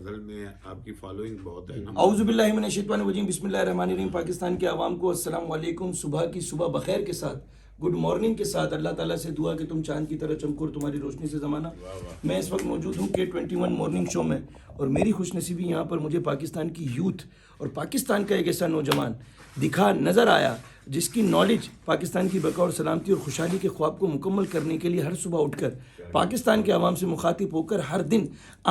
غزل میں آپ کی فالوئنگ بہت ہے نا. اعوذ باللہ من الشیطان الرجیم، بسم اللہ الرحمن الرحیم. پاکستان کے عوام کو السلام علیکم. صبح کی صبح بخیر کے ساتھ، گڈ مارننگ کے ساتھ اللہ تعالیٰ سے دعا کہ تم چاند کی طرح چمکو اور تمہاری روشنی سے زمانہ. میں اس وقت موجود ہوں K21 مارننگ شو میں، اور میری خوش نصیبی یہاں پر مجھے پاکستان کی یوتھ اور پاکستان کا ایک ایسا نوجوان دکھا نظر آیا جس کی نالج پاکستان کی بقا اور سلامتی اور خوشحالی کے خواب کو مکمل کرنے کے لیے ہر صبح اٹھ کر پاکستان کے عوام سے مخاطب ہو کر ہر دن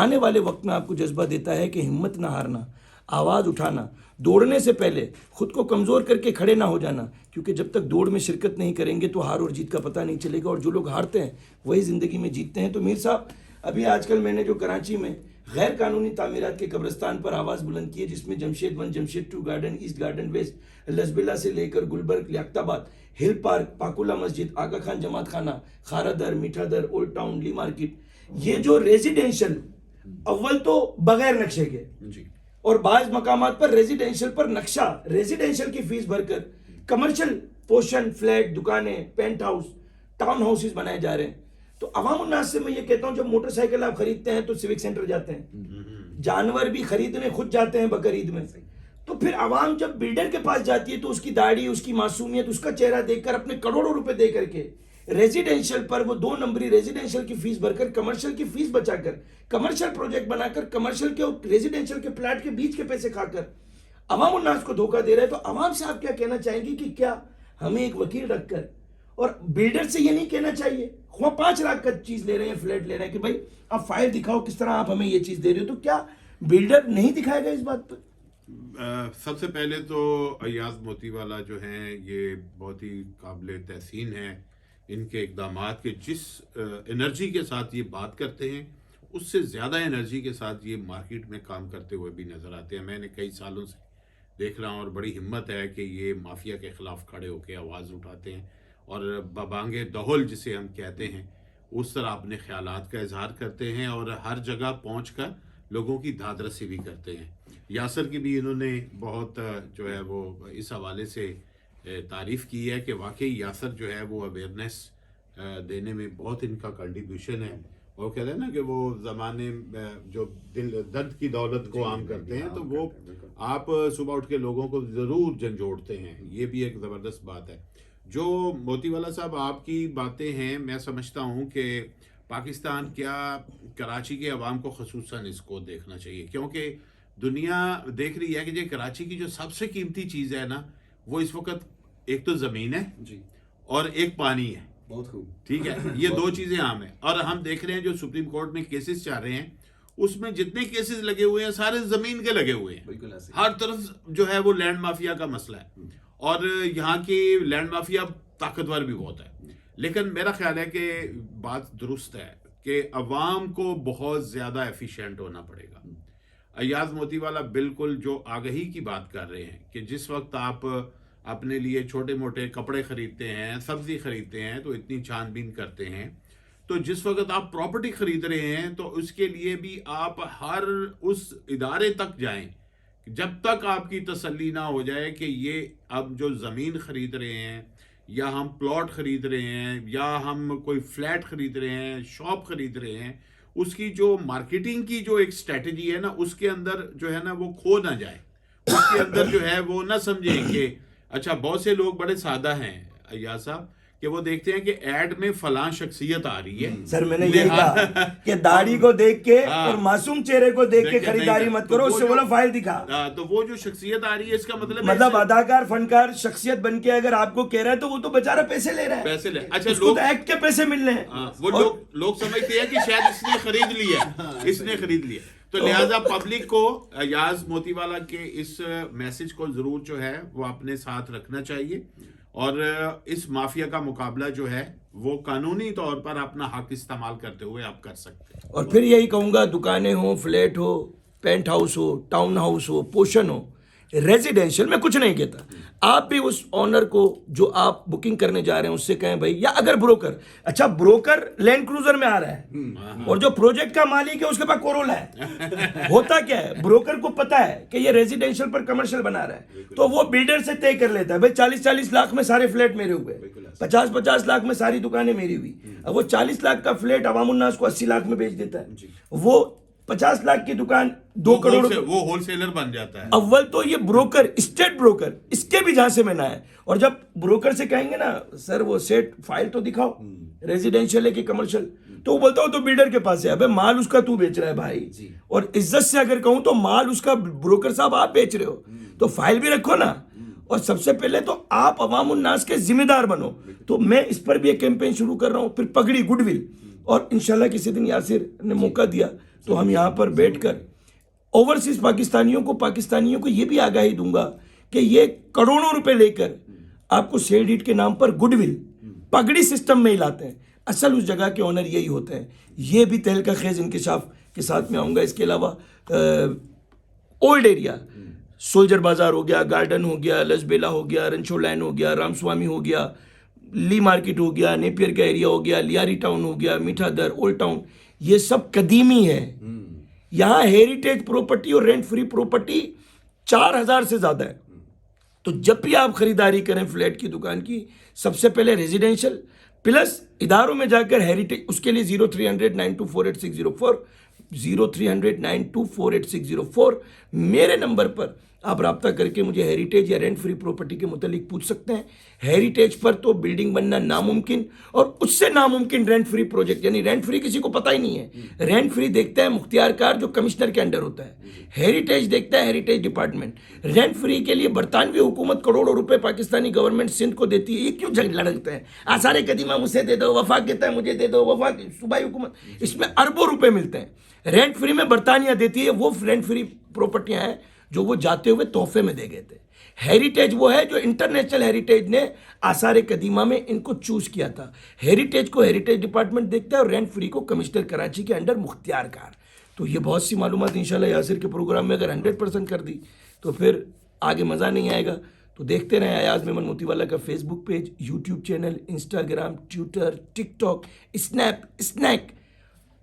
آنے والے وقت میں آپ کو جذبہ دیتا ہے کہ ہمت نہ ہارنا، آواز اٹھانا، دوڑنے سے پہلے خود کو کمزور کر کے کھڑے نہ ہو جانا، کیونکہ جب تک دوڑ میں شرکت نہیں کریں گے تو ہار اور جیت کا پتہ نہیں چلے گا، اور جو لوگ ہارتے ہیں وہی زندگی میں جیتتے ہیں. تو میر صاحب، ابھی آج کل میں نے جو کراچی میں غیر قانونی تعمیرات کے قبرستان پر آواز بلند کی ہے، جس میں Jamshed 1، Jamshed 2 garden, east garden west, Lasbela سے لے کر گلبرگ، لیاقت آباد، ہل پارک، پاکولہ مسجد، آغا خان جماعت خانہ، خارہ در، میٹھا در، اولڈ ٹاؤن، لی مارکیٹ، یہ جو ریزیڈینشل اول تو بغیر نقشے کے جی، اور بعض مقامات پر ریزیڈینشل پر نقشہ، ریزیڈینشل کی فیس بھر کر کمرشل پورشن، فلیٹ، دکانیں، پینٹ ہاؤس، ٹاؤن ہاؤسز بنائے جا رہے ہیں. تو عوام الناس سے میں یہ کہتا ہوں، جب موٹر سائیکل آپ خریدتے ہیں تو سیوک سینٹر جاتے ہیں، جانور بھی خریدنے خود جاتے ہیں بقر عید میں. تو پھر عوام جب بلڈر کے پاس جاتی ہے تو اس کی داڑھی، اس کی معصومیت، اس کا چہرہ دیکھ کر اپنے کروڑوں روپے دے کر کے ریزیڈینشل پر وہ 2 نمبری ریزیڈینشل کی فیس بھر کر، کمرشل کی فیس بچا کر، کمرشل پروجیکٹ بنا کر، کمرشل کے اور ریزیڈینشل کے پلاٹ کے بیچ کے پیسے کھا کر عوام الناس کو دھوکہ دے رہے ہیں. تو عوام سے آپ کیا کہنا چاہیں گے کہ کیا ہمیں ایک وکیل رکھ کر، اور بلڈر سے یہ نہیں کہنا چاہیے، خواہ 5 لاکھ کا چیز لے رہے ہیں، فلیٹ لے رہے ہیں، کہ بھائی آپ فائل دکھاؤ کس طرح آپ ہمیں یہ چیز دے رہے ہو، تو کیا بلڈر نہیں دکھائے گا اس بات پر؟ سب سے پہلے تو ایاز موتی والا جو ہیں یہ بہت ہی قابل تحسین ہے. ان کے اقدامات کے جس انرجی کے ساتھ یہ بات کرتے ہیں اس سے زیادہ انرجی کے ساتھ یہ مارکیٹ میں کام کرتے ہوئے بھی نظر آتے ہیں. میں نے کئی سالوں سے دیکھ رہا ہوں، اور بڑی ہمت ہے کہ یہ مافیا کے خلاف کھڑے ہو کے آواز اٹھاتے ہیں، اور ببانگ دہل جسے ہم کہتے ہیں اس طرح اپنے خیالات کا اظہار کرتے ہیں، اور ہر جگہ پہنچ کر لوگوں کی داد رسی بھی کرتے ہیں. یاسر کی بھی انہوں نے بہت جو ہے وہ اس حوالے سے تعریف کی ہے کہ واقعی یاسر جو ہے وہ اویئرنیس دینے میں بہت ان کا کنٹریبیوشن ہے. اور کہتے ہیں نا کہ وہ زمانے جو درد کی دولت کو عام کرتے ہیں، تو وہ آپ صبح اٹھ کے لوگوں کو ضرور جھنجھوڑتے ہیں. یہ بھی ایک زبردست بات ہے. جو موتی والا صاحب آپ کی باتیں ہیں، میں سمجھتا ہوں کہ پاکستان کیا کراچی کے عوام کو خصوصاً اس کو دیکھنا چاہیے، کیونکہ دنیا دیکھ رہی ہے کہ یہ کراچی کی جو سب سے قیمتی چیز ہے نا، وہ اس وقت ایک تو زمین ہے جی، اور ایک پانی ہے. بہت خوب، ٹھیک ہے، یہ 2 چیزیں عام ہیں. اور ہم دیکھ رہے ہیں جو سپریم کورٹ میں کیسز چل رہے ہیں، اس میں جتنے کیسز لگے ہوئے ہیں سارے زمین کے لگے ہوئے ہیں. بالکل ایسے ہر طرف جو ہے وہ لینڈ مافیا کا مسئلہ ہے، اور یہاں کی لینڈ مافیا طاقتور بھی بہت ہے. لیکن میرا خیال ہے کہ بات درست ہے کہ عوام کو بہت زیادہ ایفیشینٹ ہونا پڑے گا. ایاز موتی والا بالکل جو آگہی کی بات کر رہے ہیں کہ جس وقت آپ اپنے لیے چھوٹے موٹے کپڑے خریدتے ہیں، سبزی خریدتے ہیں تو اتنی چھان بین کرتے ہیں، تو جس وقت آپ پراپرٹی خرید رہے ہیں تو اس کے لیے بھی آپ ہر اس ادارے تک جائیں جب تک آپ کی تسلی نہ ہو جائے کہ یہ اب جو زمین خرید رہے ہیں، یا ہم پلاٹ خرید رہے ہیں، یا ہم کوئی فلیٹ خرید رہے ہیں، شاپ خرید رہے ہیں، اس کی جو مارکیٹنگ کی جو ایک اسٹریٹجی ہے نا، اس کے اندر جو ہے نا وہ کھو نہ جائے. اس کے اندر جو ہے وہ نہ سمجھیں کہ اچھا بہت سے لوگ بڑے سادہ ہیں ایاز صاحب، کہ وہ دیکھتے ہیں کہ ایڈ میں فلاں شخصیت آ رہی ہے. سر میں نے یہ کہا کہ داڑھی کو دیکھ کے اور معصوم چہرے کو دیکھ کے خریداری مت کرو، اس سے بولو فائل دکھا. تو وہ جو شخصیت آ رہی ہے اس کا مطلب اداکار، فنکار شخصیت بن کے اگر آپ کو کہہ رہا ہے تو وہ تو بیچارہ پیسے لے رہا ہے، پیسے لے. اچھا اس کو تو ایکٹ کے پیسے مل رہے ہیں. وہ لوگ سمجھتے ہیں کہ شاید اس نے خرید لیا، اس نے خرید لیا. تو لہٰذا پبلک کو ایاز موتی والا کے اس میسج کو ضرور جو ہے وہ اپنے ساتھ رکھنا چاہیے، اور اس مافیا کا مقابلہ جو ہے وہ قانونی طور پر اپنا حق استعمال کرتے ہوئے آپ کر سکتے ہیں. اور پھر یہی کہوں گا، دکانیں ہوں، فلیٹ ہو، پینٹ ہاؤس ہو، ٹاؤن ہاؤس ہو، پوشن ہو، ریزیڈینشل میں کچھ نہیں کہتا. آپ بھی اس اونر کو جو آپ بکنگ کرنے جا رہے ہیں اس سے کہیں بھائی، یا اگر بروکر، اچھا بروکر لینڈ کروزر میں آ رہا ہے اور جو پروجیکٹ کا مالک ہے اس کے پاس کورولا ہے، ہوتا کیا ہے، بروکر کو پتا ہے کہ یہ ریزیڈینشل پر کمرشل بنا رہا ہے، تو وہ بلڈر سے طے کر لیتا ہے بھائی 40 لاکھ میں سارے فلیٹ میرے ہوئے، 50 لاکھ میں ساری دکانیں میری ہوئی. اب وہ 40 لاکھ کا فلیٹ عوام الناس کو 80 لاکھ میں بیچ دیتا ہے. وہ 50 लाख की दुकान 2 करोड़ रुपए, वो होलसेलर बन जाता है. अव्वल तो ये ब्रोकर, स्टेट ब्रोकर, इसके भी जहां से में ना है. और जब ब्रोकर से कहेंगे ना सर वो सेट फाइल तो दिखाओ, रेजिडेंशियल है कि कमर्शियल, तो वो बोलता हो तो बिल्डर के पास है. अबे माल उसका तू बेच रहा है भाई, और इज्जत से अगर कहूं तो माल उसका ब्रोकर साहब आप बेच रहे हो, तो फाइल भी रखो ना. और सबसे पहले तो आप अवाम उन्नास के जिम्मेदार बनो. तो मैं इस पर भी एक कैंपेन शुरू कर रहा हूं. फिर पगड़ी गुडविल, और इंशाल्लाह किसी दिन यासिर ने मौका दिया तो हम यहाँ पर बैठकर ओवरसीज पाकिस्तानियों को ये भी आगाही दूंगा कि ये करोड़ों रुपए लेकर आपको शेयर के नाम पर गुडविल पगड़ी सिस्टम में ही लाते हैं. असल उस जगह के ओनर यही होते हैं. ये भी तहलका खेज इंकिशाफ के साथ में आऊँगा. इसके अलावा ओल्ड एरिया, सोल्जर बाजार हो गया, गार्डन हो गया, लसबेला हो गया, रंचो लाइन हो गया, रामस्वामी हो गया, ली मार्केट हो गया, नेपियर का एरिया हो गया, लियारी टाउन हो गया, मीठा दर, ओल्ड टाउन, ये सब कदीमी है. यहाँ हेरिटेज प्रॉपर्टी और रेंट फ्री प्रॉपर्टी 4000 से ज़्यादा है. तो जब भी आप खरीदारी करें फ्लैट की दुकान की, सबसे पहले रेजिडेंशियल प्लस इदारों में जाकर हेरिटेज, उसके लिए 0300 9248604 0300 9248604 मेरे नंबर पर आप राब्ता करके मुझे हेरिटेज या रेंट फ्री प्रॉपर्टी के मुतालिक पूछ सकते हैं. हेरिटेज पर तो बिल्डिंग बनना नामुमकिन, और उससे नामुमकिन रेंट फ्री प्रोजेक्ट, यानी रेंट फ्री किसी को पता ही नहीं है. रेंट फ्री देखता है मुख्तियार कार जो कमिश्नर के अंडर होता है, हेरिटेज देखता है हेरिटेज डिपार्टमेंट. रेंट फ्री के लिए बरतानवी हुकूमत करोड़ों रुपए पाकिस्तानी गवर्नमेंट सिंध को देती है. ये क्यों लड़कते हैं? आसार कदीमा मुझे दे दो, वफाक कहता है मुझे दे दो, वफाक सूबाई हुकूमत, इसमें अरबों रुपए मिलते हैं. रेंट फ्री में बरतानिया देती है. वो रेंट फ्री प्रॉपर्टियां हैं जो वो जाते हुए तोहफे में दे गए थे. हेरिटेज वो है जो इंटरनेशनल हेरिटेज ने आसार कदीमा में इनको चूज किया था. हेरिटेज को हेरिटेज डिपार्टमेंट देखता है और रेंट फ्री को कमिश्नर कराची के अंडर मुख्तियार कार. तो ये बहुत सी मालूमात इंशाल्लाह यासिर के प्रोग्राम में अगर 100% कर दी तो फिर आगे मज़ा नहीं आएगा. तो देखते रहें अयाज मेमन मोतीवाला का Facebook page, YouTube channel, Instagram, Twitter, TikTok, snap, snack,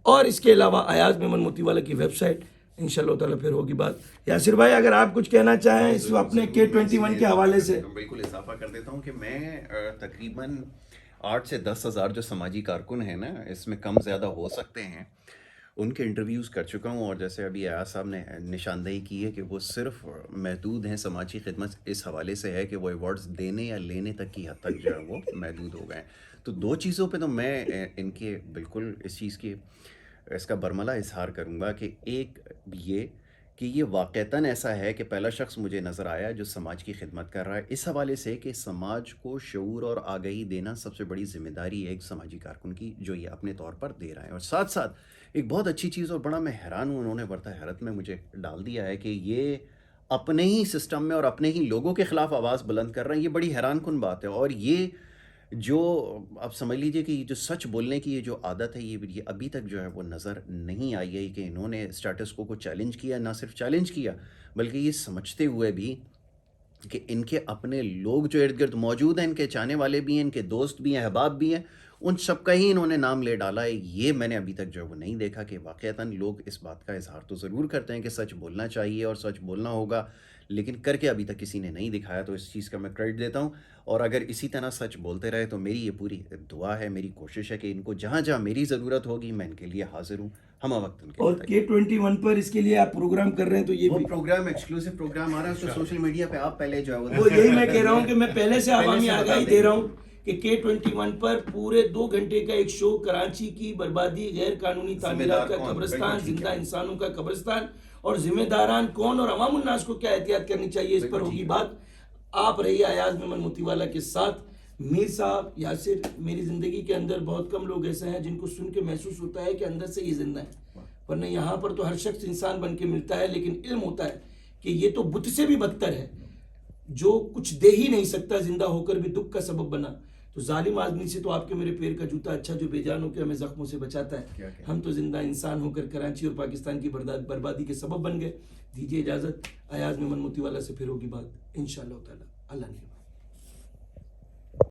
और इसके अलावा अयाज मेमन मोतीवाला की वेबसाइट. इंशाल्लाह ताला फिर होगी बात. यासिर भाई अगर आप कुछ कहना चाहें इस अपने K21 के हवाले से. बिल्कुल इजाफा कर देता हूँ कि मैं तकरीबन 8 से 10 हज़ार जो समाजी कारकुन हैं ना, इसमें कम ज़्यादा हो सकते हैं, उनके इंटरव्यूज़ कर चुका हूँ. और जैसे अभी अयाज साहब ने निशानदेही की है कि वो सिर्फ महदूद हैं समाजी खिदमत इस हवाले से है कि वो अवार्ड्स देने या लेने तक की हद तक जो है वो महदूद हो गए. तो दो चीज़ों पे तो मैं इनके बिल्कुल इस चीज़ की इसका बरमला इजहार करूँगा कि एक ये कि ये वाक़तन ऐसा है कि पहला शख्स मुझे नज़र आया जो समाज की खिदमत कर रहा है, इस हवाले से कि समाज को शऊर और आगाही देना सबसे बड़ी ज़िम्मेदारी है एक समाजी कारकुन की, जो ये अपने तौर पर दे रहा है. और साथ साथ एक बहुत अच्छी चीज़, और बड़ा मैं हैरान हूँ, उन्होंने बरता हैरत में मुझे डाल दिया है कि ये अपने ही सिस्टम में और अपने ही लोगों के ख़िलाफ़ आवाज़ बुलंद कर रहे हैं. ये बड़ी हैरान कुन बात है. और ये जो आप समझ लीजिए कि ये जो सच बोलने की ये जो आदत है, ये अभी तक जो है वो नज़र नहीं आई है कि इन्होंने स्टेटस को चैलेंज किया. ना सिर्फ चैलेंज किया बल्कि ये समझते हुए भी कि इनके अपने लोग जो इर्द गिर्द मौजूद हैं, इनके चाहने वाले भी हैं, इनके दोस्त भी हैं, अहबाब भी हैं, उन सब का ही इन्होंने नाम ले डाला है. ये मैंने अभी तक जो है वो नहीं देखा कि वाक़तन लोग इस बात का इजहार तो ज़रूर करते हैं कि सच बोलना चाहिए और सच बोलना होगा, लेकिन करके अभी तक किसी ने नहीं दिखाया. तो इस चीज़ का मैं क्रेडिट देता हूँ. और अगर इसी तरह सच बोलते रहे तो मेरी ये पूरी दुआ है, मेरी कोशिश है कि इनको जहाँ जहाँ मेरी ज़रूरत होगी मैं इनके लिए हाजिर हूँ, हम वक्त उनके. और K21 पर इसके लिए आप प्रोग्राम कर रहे हैं, तो ये वो भी प्रोग्राम एक्सक्लूसिव प्रोग्राम आ रहा है, उसको सोशल मीडिया पे आप पहले जो है वो यही मैं कह रहा हूँ कि मैं पहले से आवामी आगाही दे रहा हूँ कि K21 पर पूरे 2 घंटे का एक शो, कराची की बर्बादी, गैर कानूनी तामीरात का कब्रिस्तान, जिंदा इंसानों का कब्रिस्तान, और जिम्मेदारान कौन और अवाम उन्नास को क्या एहतियात करनी चाहिए, इस पर होगी बात. आप रहिए अयाज मेमन मोतीवाला के साथ. मीर साहब, यासिर, मेरी ज़िंदगी के अंदर बहुत कम लोग ऐसे हैं जिनको सुन के महसूस होता है कि अंदर से ये जिंदा है, वरना यहाँ पर तो हर शख्स इंसान बन के मिलता है, लेकिन इल्म होता है कि ये तो बुत से भी बदतर है, जो कुछ दे ही नहीं सकता, जिंदा होकर भी दुख का सबब बना. तो जालिम आदमी से तो आपके मेरे पैर का जूता अच्छा, जो बेजान होकर हमें जख्मों से बचाता है. हम तो जिंदा इंसान होकर कराची और पाकिस्तान की बर्बादी के सबब बन गए. दीजिए इजाज़त. अयाज मेमन मोतीवाला से फिर होगी बात इंशाअल्लाह ताला. अल्लाह ने